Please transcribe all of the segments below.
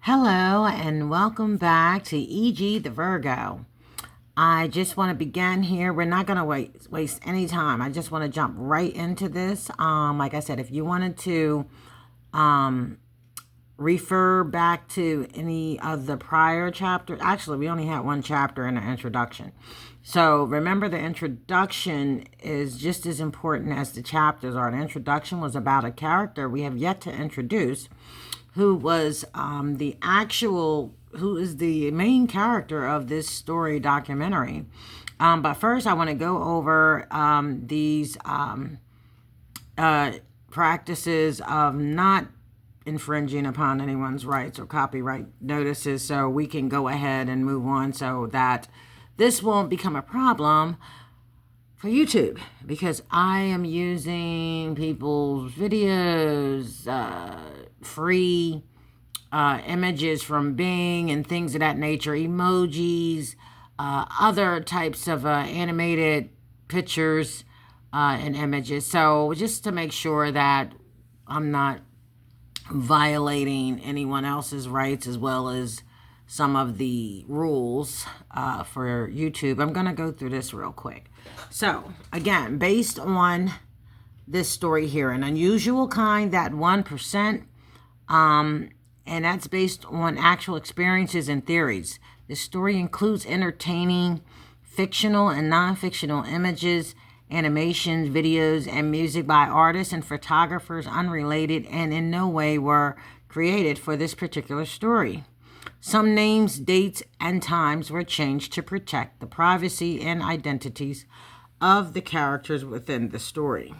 Hello and welcome back to E.G. the Virgo. I just want to begin here. We're not going to waste any time. I just want to jump right into this. Like I said, if you wanted to refer back to any of the prior chapters, actually, we only had one chapter in the introduction. So remember, the introduction is just as important as the chapters are. The introduction was about a character we have yet to introduce, who was who is the main character of this story documentary. But first, I want to go over these practices of not infringing upon anyone's rights or copyright notices, so we can go ahead and move on so that this won't become a problem for YouTube, because I am using people's videos, free images from Bing and things of that nature, emojis, other types of animated pictures and images. So just to make sure that I'm not violating anyone else's rights as well as some of the rules for YouTube, I'm going to go through this real quick. So, again, based on this story here, an unusual kind, that 1%, and that's based on actual experiences and theories. This story includes entertaining fictional and non-fictional images, animations, videos, and music by artists and photographers unrelated and in no way were created for this particular story. Some names, dates, and times were changed to protect the privacy and identities of the characters within the story.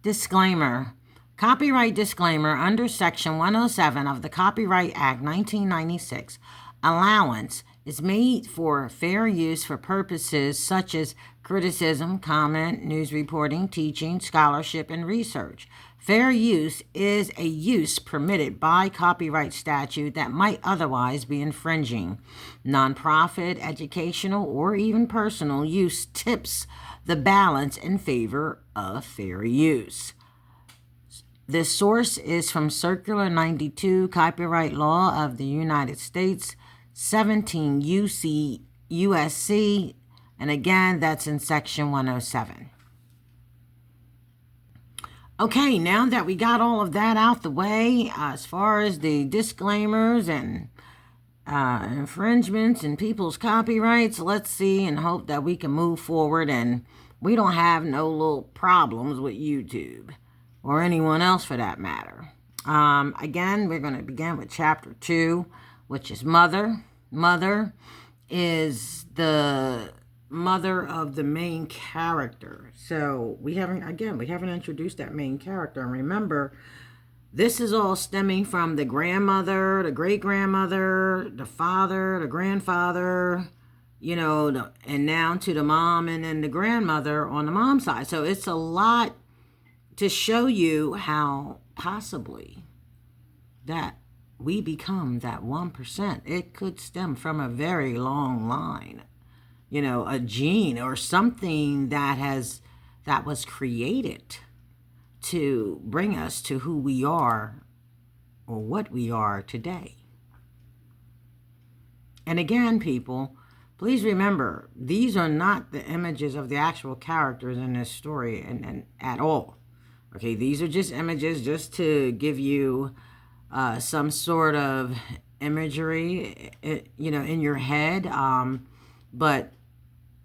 Disclaimer. Copyright disclaimer. Under Section 107 of the Copyright Act 1996, allowance is made for fair use for purposes such as criticism, comment, news reporting, teaching, scholarship, and research. Fair use is a use permitted by copyright statute that might otherwise be infringing. Nonprofit, educational, or even personal use tips the balance in favor of fair use. This source is from Circular 92, Copyright Law of the United States, 17 USC, and again, that's in Section 107. Okay, now that we got all of that out the way, as far as the disclaimers and infringements and people's copyrights, let's see and hope that we can move forward and we don't have no little problems with YouTube or anyone else for that matter. Again, we're going to begin with Chapter 2, which is Mother. Mother is the mother of the main character. So we haven't introduced that main character. And remember, this is all stemming from the grandmother, the great-grandmother, the father, the grandfather, and now to the mom and then the grandmother on the mom's side. So it's a lot to show you how possibly that we become that 1%. It could stem from a very long line. A gene or something that was created to bring us to who we are or what we are today. And again, people, please remember, these are not the images of the actual characters in this story and at all. Okay, these are just images just to give you some sort of imagery, in your head. But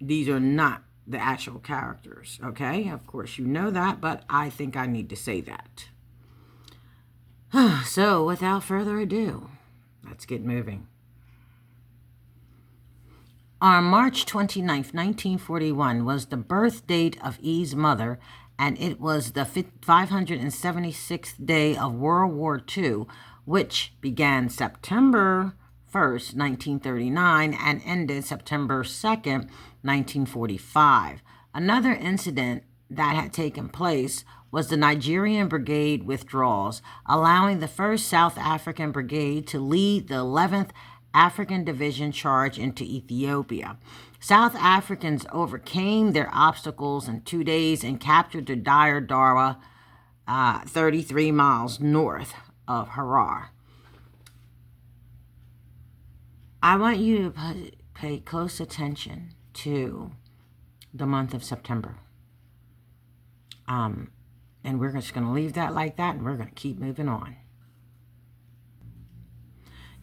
these are not the actual characters, okay? Of course, you know that, but I think I need to say that. So, without further ado, let's get moving. On March 29th, 1941 was the birth date of E's mother, and it was the 576th day of World War II, which began September 1st, 1939, and ended September 2nd, 1945. Another incident that had taken place was the Nigerian Brigade withdrawals, allowing the 1st South African Brigade to lead the 11th African Division charge into Ethiopia. South Africans overcame their obstacles in 2 days and captured the Dire Dawa, 33 miles north of Harar. I want you to pay close attention to the month of September. And we're just going to leave that like that, and we're going to keep moving on.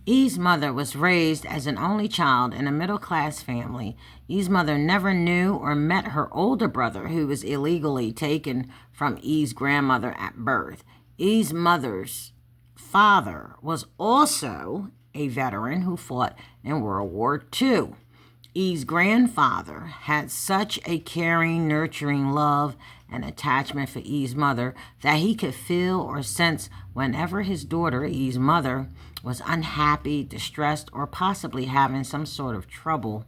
E's mother was raised as an only child in a middle-class family. E's mother never knew or met her older brother, who was illegally taken from E's grandmother at birth. E's mother's father was also a veteran who fought in World War II. E's grandfather had such a caring, nurturing love and attachment for E's mother that he could feel or sense whenever his daughter, E's mother, was unhappy, distressed, or possibly having some sort of trouble,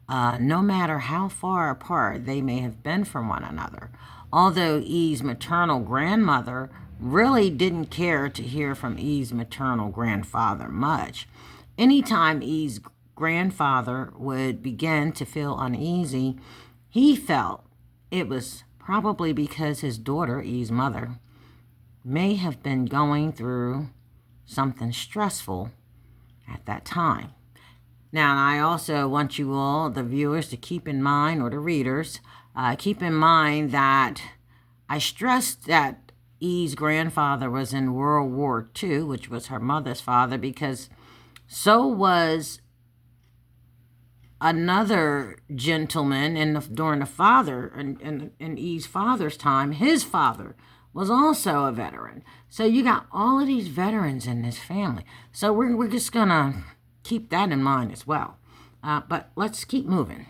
no matter how far apart they may have been from one another. Although E's maternal grandmother really didn't care to hear from E's maternal grandfather much. Anytime E's grandfather would begin to feel uneasy, he felt it was probably because his daughter, E's mother, may have been going through something stressful at that time. Now, I also want you all, the viewers, to keep in mind, or the readers, keep in mind that I stressed that E's grandfather was in World War II, which was her mother's father, because so was another gentleman during the father, in E's father's time. His father was also a veteran. So you got all of these veterans in this family. So we're just going to keep that in mind as well. But let's keep moving.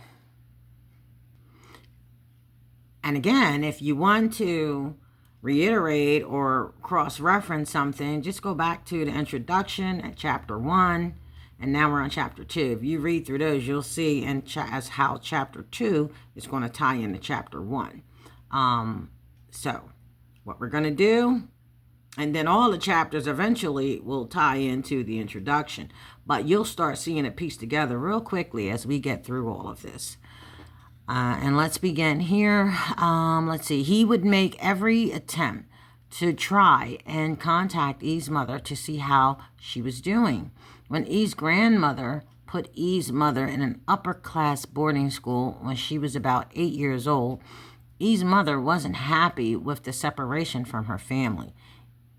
And again, if you want to reiterate or cross-reference something, just go back to the introduction at chapter 1, and now we're on chapter 2. If you read through those, you'll see as how chapter 2 is going to tie into chapter 1. So what we're going to do, and then all the chapters eventually will tie into the introduction, but you'll start seeing it pieced together real quickly as we get through all of this. And let's begin here. Let's see. He would make every attempt to try and contact E's mother to see how she was doing. When E's grandmother put E's mother in an upper-class boarding school when she was about 8 years old, E's mother wasn't happy with the separation from her family.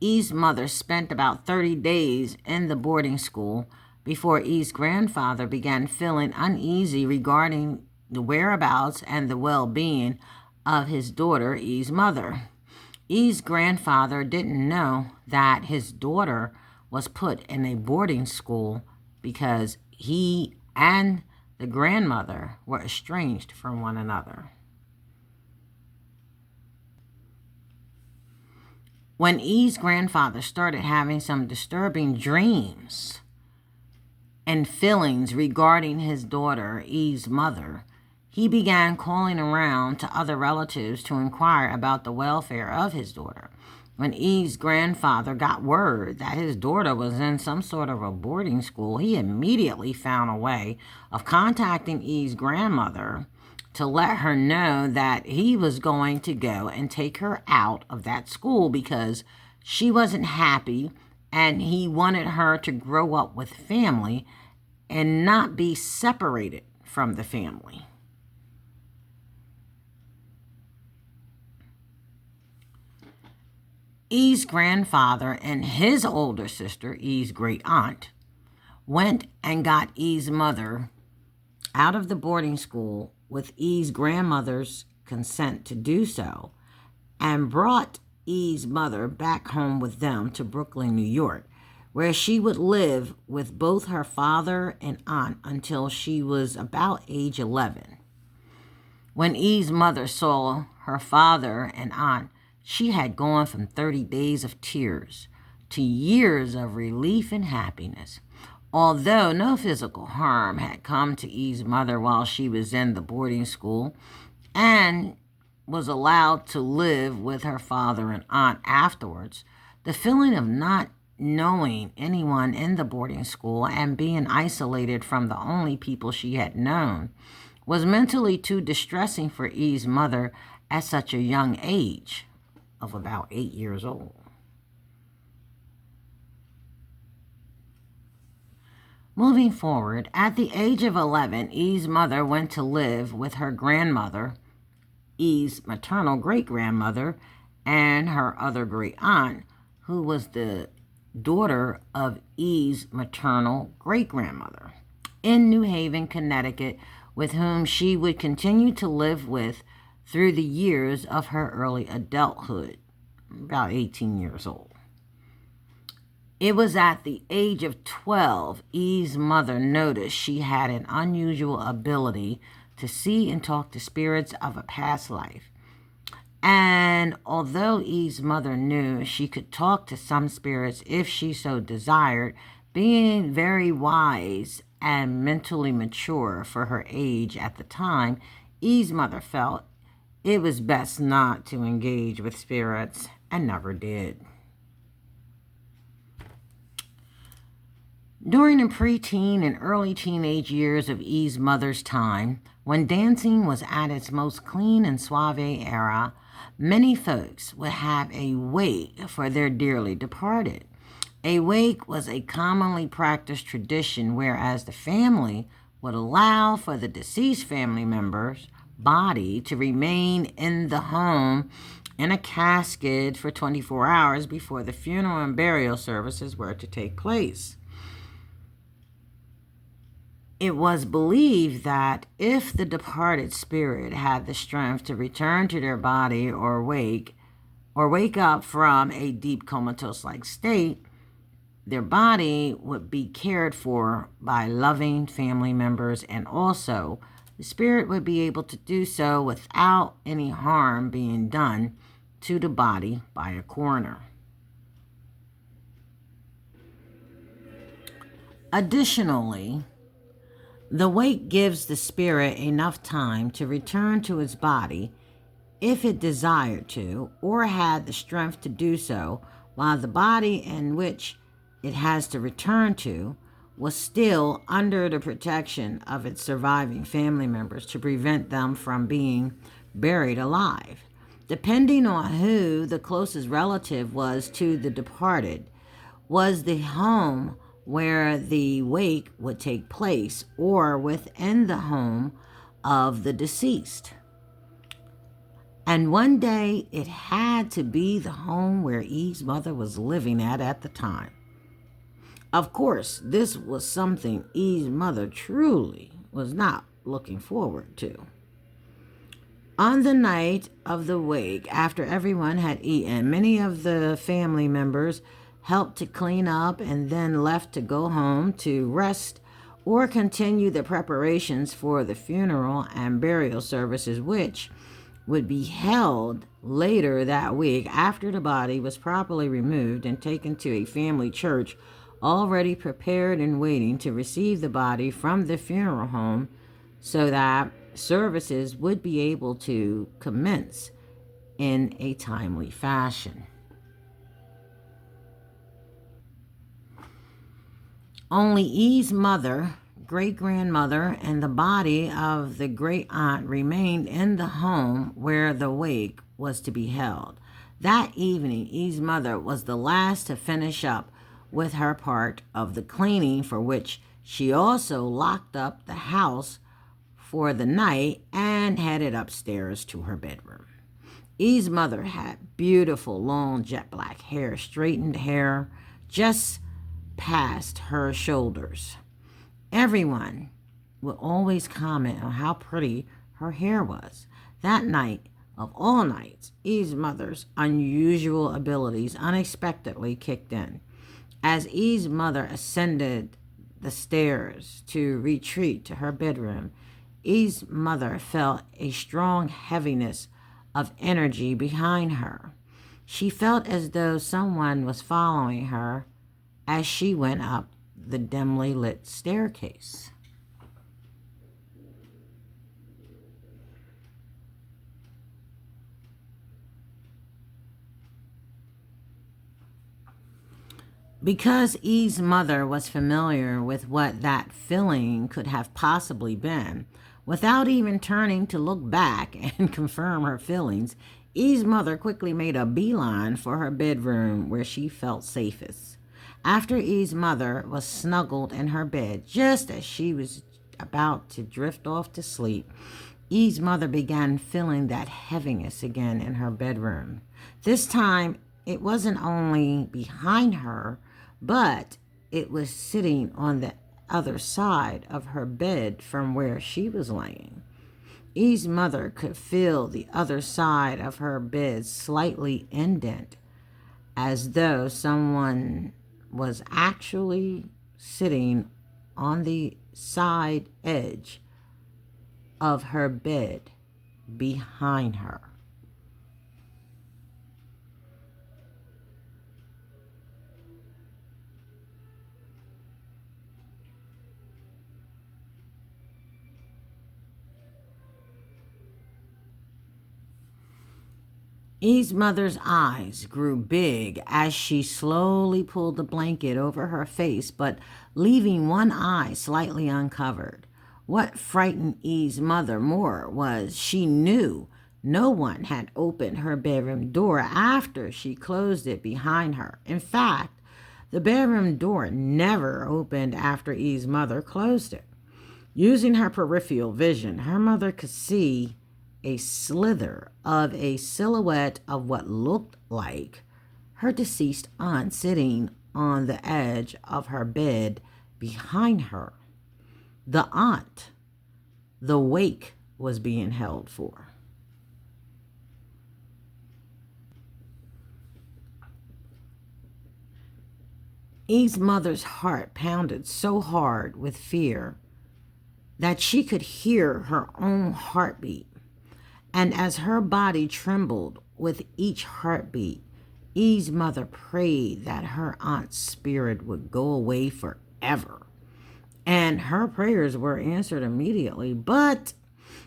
E's mother spent about 30 days in the boarding school before E's grandfather began feeling uneasy regarding the whereabouts and the well-being of his daughter, E's mother. E's grandfather didn't know that his daughter was put in a boarding school because he and the grandmother were estranged from one another. When E's grandfather started having some disturbing dreams and feelings regarding his daughter, E's mother, he began calling around to other relatives to inquire about the welfare of his daughter. When E's grandfather got word that his daughter was in some sort of a boarding school, he immediately found a way of contacting E's grandmother to let her know that he was going to go and take her out of that school because she wasn't happy and he wanted her to grow up with family and not be separated from the family. E's grandfather and his older sister, E's great aunt, went and got E's mother out of the boarding school with E's grandmother's consent to do so, and brought E's mother back home with them to Brooklyn, New York, where she would live with both her father and aunt until she was about age 11. When E's mother saw her father and aunt, she had gone from 30 days of tears to years of relief and happiness. Although no physical harm had come to E's mother while she was in the boarding school and was allowed to live with her father and aunt afterwards, the feeling of not knowing anyone in the boarding school and being isolated from the only people she had known was mentally too distressing for E's mother at such a young age of about 8 years old. Moving forward, at the age of 11, E's mother went to live with her grandmother, E's maternal great-grandmother, and her other great aunt, who was the daughter of E's maternal great-grandmother, in New Haven, Connecticut, with whom she would continue to live with through the years of her early adulthood, about 18 years old. It was at the age of 12, E's mother noticed she had an unusual ability to see and talk to spirits of a past life. And although E's mother knew she could talk to some spirits if she so desired, being very wise and mentally mature for her age at the time, E's mother felt it was best not to engage with spirits and never did. During the preteen and early teenage years of E's mother's time, when dancing was at its most clean and suave era, many folks would have a wake for their dearly departed. A wake was a commonly practiced tradition whereas the family would allow for the deceased family member's body to remain in the home in a casket for 24 hours before the funeral and burial services were to take place. It was believed that if the departed spirit had the strength to return to their body or wake up from a deep comatose-like state, their body would be cared for by loving family members, and also the spirit would be able to do so without any harm being done to the body by a coroner. Additionally, the wake gives the spirit enough time to return to its body if it desired to or had the strength to do so, while the body in which it has to return to was still under the protection of its surviving family members to prevent them from being buried alive. Depending on who the closest relative was to the departed, was the home where the wake would take place or within the home of the deceased. And one day it had to be the home where E's mother was living at the time. Of course, this was something E's mother truly was not looking forward to. On the night of the wake, after everyone had eaten, many of the family members helped to clean up and then left to go home to rest or continue the preparations for the funeral and burial services, which would be held later that week after the body was properly removed and taken to a family church already prepared and waiting to receive the body from the funeral home so that services would be able to commence in a timely fashion. Only E's mother, great-grandmother, and the body of the great-aunt remained in the home where the wake was to be held. That evening, E's mother was the last to finish up with her part of the cleaning, for which she also locked up the house for the night and headed upstairs to her bedroom. E's mother had beautiful, long, jet black hair, straightened hair, just past her shoulders. Everyone would always comment on how pretty her hair was. That night, of all nights, E's mother's unusual abilities unexpectedly kicked in. As E's mother ascended the stairs to retreat to her bedroom, E's mother felt a strong heaviness of energy behind her. She felt as though someone was following her as she went up the dimly lit staircase. Because E's mother was familiar with what that feeling could have possibly been, without even turning to look back and confirm her feelings, E's mother quickly made a beeline for her bedroom where she felt safest. After E's mother was snuggled in her bed, just as she was about to drift off to sleep, E's mother began feeling that heaviness again in her bedroom. This time, it wasn't only behind her, but it was sitting on the other side of her bed from where she was laying. E's mother could feel the other side of her bed slightly indent, as though someone was actually sitting on the side edge of her bed behind her. E's mother's eyes grew big as she slowly pulled the blanket over her face, but leaving one eye slightly uncovered. What frightened E's mother more was she knew no one had opened her bedroom door after she closed it behind her. In fact, the bedroom door never opened after E's mother closed it. Using her peripheral vision, her mother could see a slither of a silhouette of what looked like her deceased aunt sitting on the edge of her bed behind her. The aunt the wake was being held for. E's mother's heart pounded so hard with fear that she could hear her own heartbeat. And as her body trembled with each heartbeat, E's mother prayed that her aunt's spirit would go away forever. And her prayers were answered immediately, but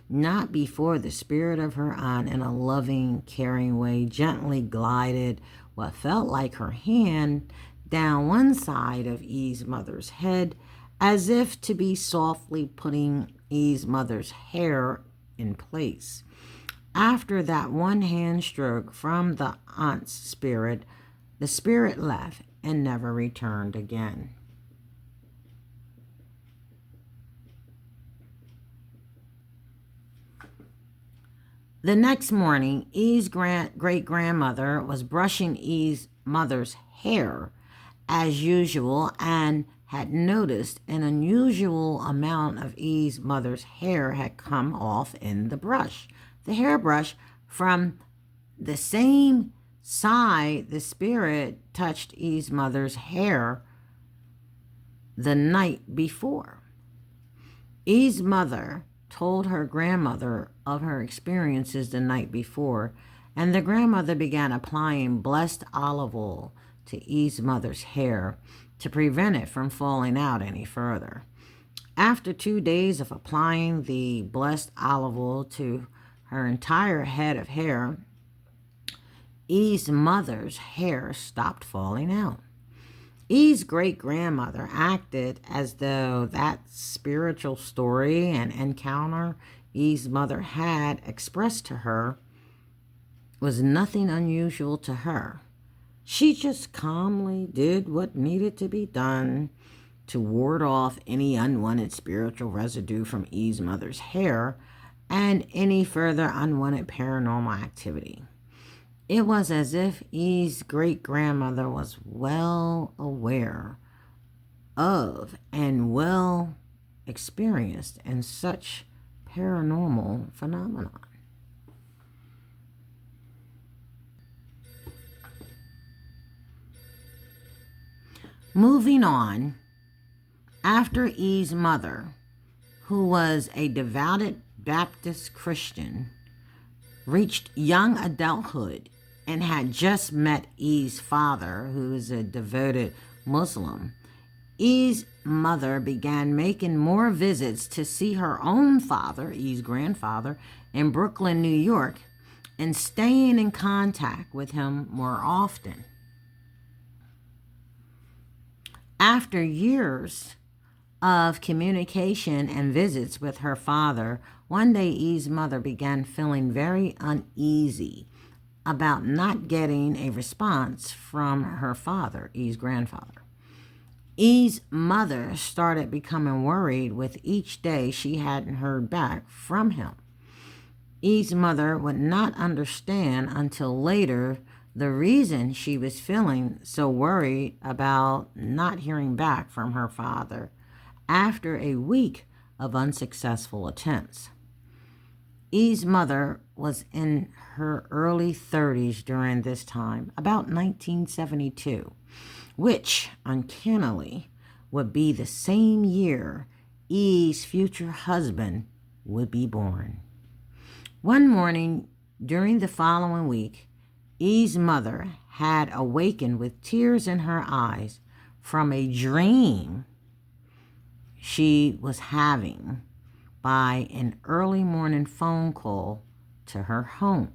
not before the spirit of her aunt, in a loving, caring way, gently glided what felt like her hand down one side of E's mother's head, as if to be softly putting E's mother's hair in place. After that one hand stroke from the aunt's spirit, the spirit left and never returned again. The next morning, E's great-grandmother was brushing E's mother's hair as usual and had noticed an unusual amount of E's mother's hair had come off in the brush. The hairbrush from the same side the spirit touched E's mother's hair the night before. E's mother told her grandmother of her experiences the night before, and the grandmother began applying blessed olive oil to E's mother's hair to prevent it from falling out any further. After 2 days of applying the blessed olive oil to her entire head of hair, E's mother's hair stopped falling out. E's great-grandmother acted as though that spiritual story and encounter E's mother had expressed to her was nothing unusual to her. She just calmly did what needed to be done to ward off any unwanted spiritual residue from E's mother's hair and any further unwanted paranormal activity. It was as if E's great-grandmother was well aware of and well experienced in such paranormal phenomenon. Moving on, after E's mother, who was a devout Baptist Christian, reached young adulthood and had just met E's father, who is a devoted Muslim, E's mother began making more visits to see her own father, E's grandfather, in Brooklyn, New York, and staying in contact with him more often. After years of communication and visits with her father, one day E's mother began feeling very uneasy about not getting a response from her father, E's grandfather. E's mother started becoming worried with each day she hadn't heard back from him. E's mother would not understand until later the reason she was feeling so worried about not hearing back from her father after a week of unsuccessful attempts. E's mother was in her early 30s during this time, about 1972, which uncannily would be the same year E's future husband would be born. One morning during the following week, E's mother had awakened with tears in her eyes from a dream she was having by an early morning phone call to her home.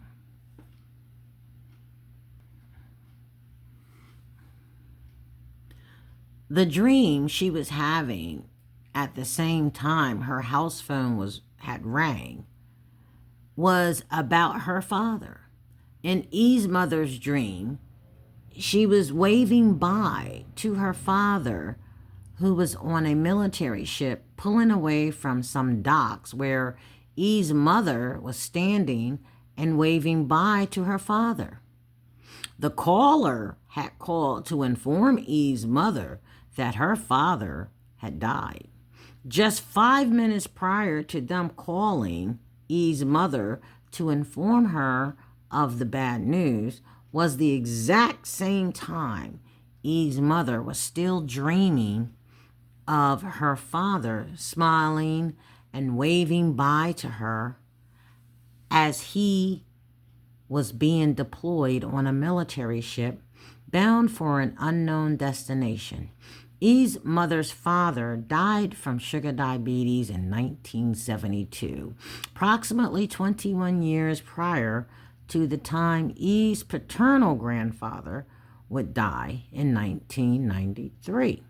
The dream she was having at the same time her house phone had rang was about her father. In E's mother's dream, she was waving bye to her father, who was on a military ship pulling away from some docks where E's mother was standing and waving bye to her father. The caller had called to inform E's mother that her father had died. Just 5 minutes prior to them calling E's mother to inform her of the bad news was the exact same time E's mother was still dreaming of her father smiling and waving bye to her as he was being deployed on a military ship bound for an unknown destination. E's mother's father died from sugar diabetes in 1972, approximately 21 years prior to the time E's paternal grandfather would die in 1993.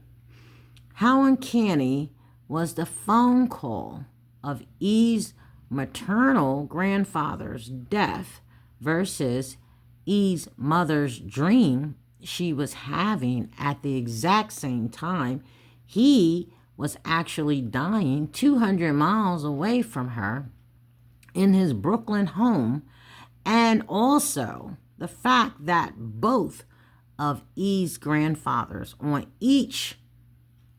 How uncanny was the phone call of E's maternal grandfather's death versus E's mother's dream she was having at the exact same time he was actually dying 200 miles away from her in his Brooklyn home, and also the fact that both of E's grandfathers on each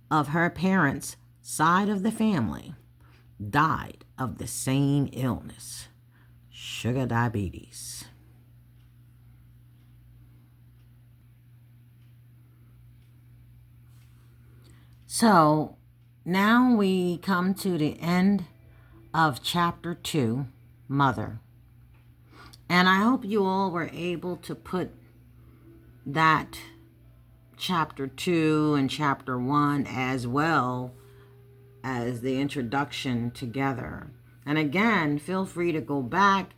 of her parents' side of the family died of the same illness, sugar diabetes. So now we come to the end of chapter 2, Mother. And I hope you all were able to put that chapter 2 and chapter 1 as well as the introduction together. And again, feel free to go back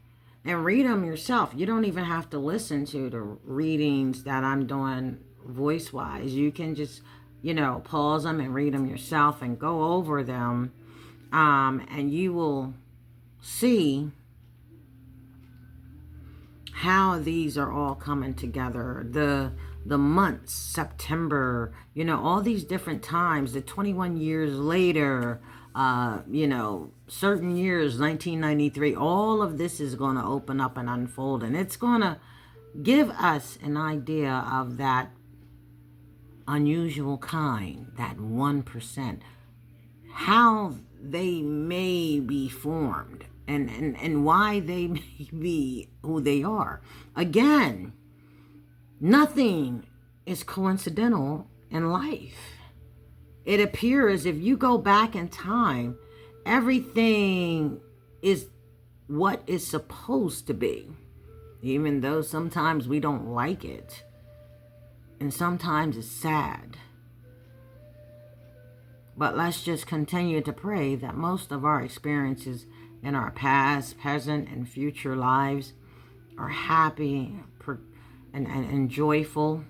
and read them yourself. You don't even have to listen to the readings that I'm doing voice-wise. You can just pause them and read them yourself and go over them. And you will see how these are all coming together. The months, September, all these different times, the 21 years later, certain years, 1993, all of this is going to open up and unfold. And it's going to give us an idea of that unusual kind, that 1%, how they may be formed and why they may be who they are. Again, nothing is coincidental in life. It appears if you go back in time, everything is what is supposed to be, even though sometimes we don't like it. And sometimes it's sad. But let's just continue to pray that most of our experiences in our past, present, and future lives are happy and joyful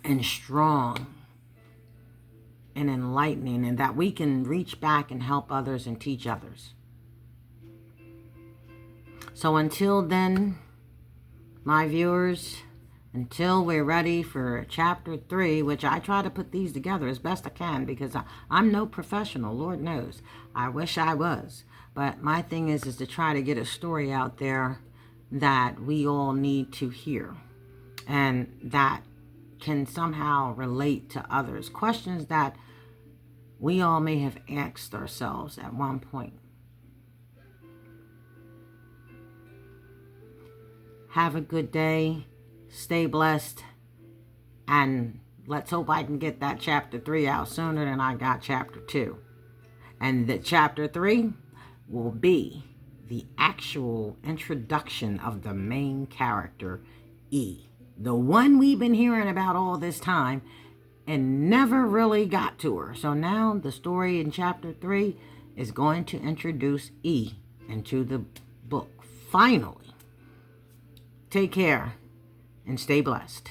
and strong and enlightening, and that we can reach back and help others and teach others. So until then, my viewers until we're ready for chapter 3, which I try to put these together as best I can because I'm no professional, Lord knows. I wish I was. But my thing is to try to get a story out there that we all need to hear and that can somehow relate to others. Questions that we all may have asked ourselves at one point. Have a good day. Stay blessed. And let's hope I can get that chapter 3 out sooner than I got chapter 2. And the chapter 3 will be the actual introduction of the main character, E. The one we've been hearing about all this time and never really got to her. So now the story in chapter 3 is going to introduce E into the book. Finally. Take care and stay blessed.